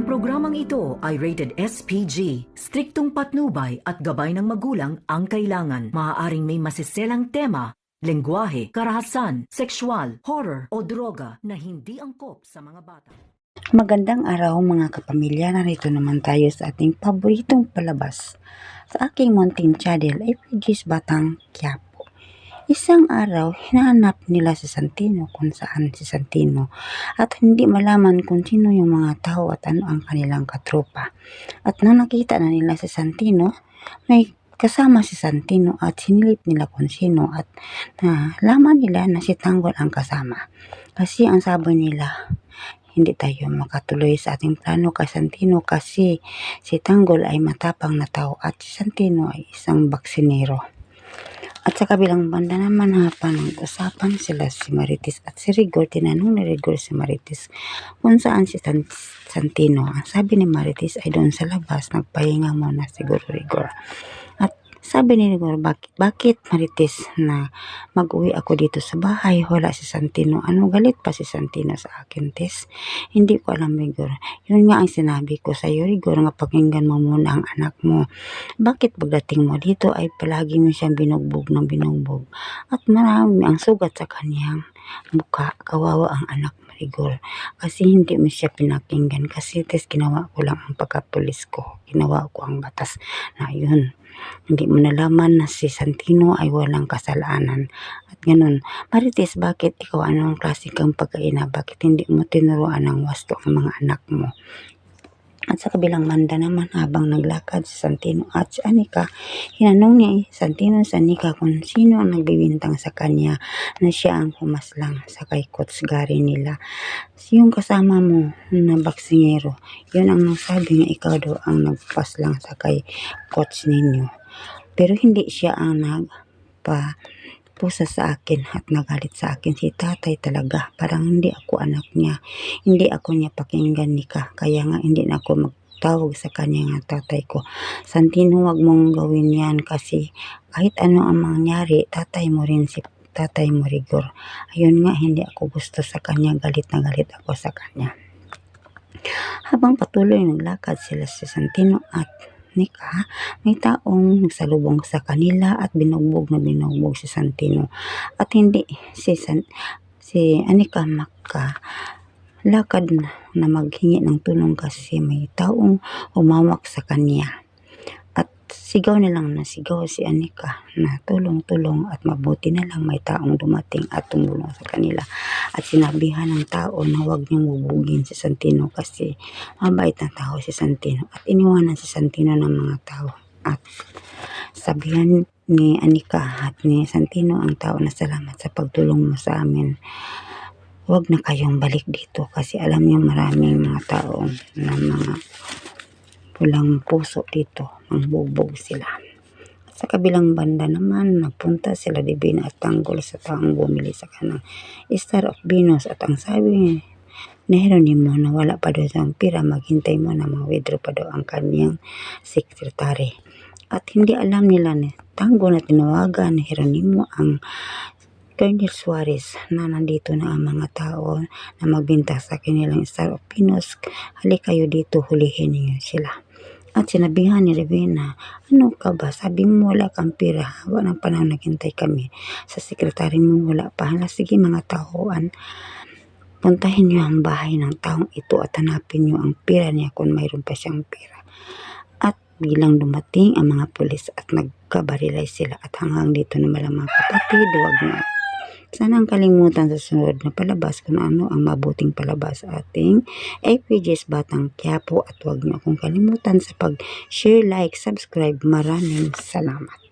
programang ito ay rated SPG. Striktong patnubay at gabay ng magulang ang kailangan. Maaaring may masiselang tema, lengguwahe, karahasan, sexual, horror o droga na hindi angkop sa mga bata. Magandang araw mga kapamilya, narito naman tayo sa ating paboritong palabas sa aking munting channel, FPG's Batang Quiapo. Isang araw, hinahanap nila si Santino kung saan si Santino at hindi malaman kung sino yung mga tao at ano ang kanilang katropa. At nang nakita na nila si Santino, may kasama si Santino at sinilip nila kung sino at nalaman nila na si Tanggol ang kasama. Kasi ang sabi nila, hindi tayo makatuloy sa ating plano kay Santino kasi si Tanggol ay matapang na tao at si Santino ay isang baksinero. At sa kabilang banda naman nag-usapan sila si Marites at si Rigor. Tinanong ni Rigor si Marites kung saan si Santino. Ang sabi ni Marites ay doon sa labas, nagpahinga muna siguro Rigor. At sabi ni Rigor, bakit Marites na mag-uwi ako dito sa bahay, wala si Santino? Ano, galit pa si Santino sa akin, Tess? Hindi ko alam, Rigor. Yun nga ang sinabi ko sa iyo, Rigor, nga pakinggan mo muna ang anak mo. Bakit pagdating mo dito ay palagi mo siyang binugbog ng binugbog? At marami ang sugat sa kanyang mukha. Kawawa ang anak mo, Rigor. Kasi hindi mo siya pinakinggan. Kasi Tess, ginawa ko lang ang pagkapulis ko. Ginawa ko ang batas na yun. Hindi mo nalaman na si Santino ay walang kasalanan. At ganun, Marites, bakit ikaw anong klase kang pagkaina? Bakit hindi mo tinuruan ng wasto ang mga anak mo? At sa kabilang banda naman, habang naglakad si Santino at si Anika, hinanong ni Santino sa Anika kung sino ang nagbibintang sa kanya na siya ang pumaslang sa kay Coach Gary nila. Yung kasama mo na baksingero, yun ang nasabi nga ikaw daw ang nagpaslang sa kay Coach ninyo. Pero hindi siya ang pusa sa akin at nagalit sa akin. Si tatay talaga, parang hindi ako anak niya, hindi ako niya pakinggan Nika, kaya nga hindi na ako magtawag sa kanya nga tatay ko. Santino, wag mong gawin yan kasi kahit ano ang mangyari, tatay mo rin si tatay mo, Rigor. Ayun nga, hindi ako gusto sa kanya, galit na galit ako sa kanya. Habang patuloy naglakad sila si Santino at Nika, may taong nagsalubong sa kanila at binugbog na binugbog si Santino. At hindi si Anika makalakad na maghingi ng tulong kasi may taong umawak sa kanya. At sigaw nilang nasigaw si Anika na tulong-tulong at mabuti na lang may taong dumating at tumulong sa kanila. At sinabihan ng tao na huwag niyang bubugin si Santino kasi mabait na tao si Santino. At iniwanan si Santino ng mga tao. At sabihan ni Anika at ni Santino ang tao na salamat sa pagtulong mo sa amin. Huwag na kayong balik dito kasi alam niyo maraming mga tao na mga pulang puso dito. Mangbubog sila. Sa kabilang banda naman, nagpunta sila Divina at Tanggol sa taong bumili sa kanang Star of Venus at ang sabi ni Jeronimo na wala pa daw siyang pira, maghintay mo na ma-withdraw pa daw ang kanyang sekretary. At hindi alam nila ni Tanggol na tinawagan ni Jeronimo ang Colonel Suarez na nandito na ang mga tao na magbinta sa kanilang Star of Venus. Halik kayo dito, hulihin niyo sila. At sinabihan ni Divina, ano ka ba? Sabi mo wala kang pira. Wala ng panahon naghintay kami. Sa sekretary mo wala pa. Hala, sige mga taoan. Puntahin niyo ang bahay ng taong ito at hanapin niyo ang pira niya kung mayroon pa siyang pira. At bilang dumating ang mga pulis at nagkabarilay sila at hanggang dito na malang mga kapatid, huwag na. Sana ang kalimutan sa sunod na palabas kung ano ang mabuting palabas sa ating FPG's Batang Quiapo at huwag niyo akong kalimutan sa pag-share, like, subscribe. Maraming salamat.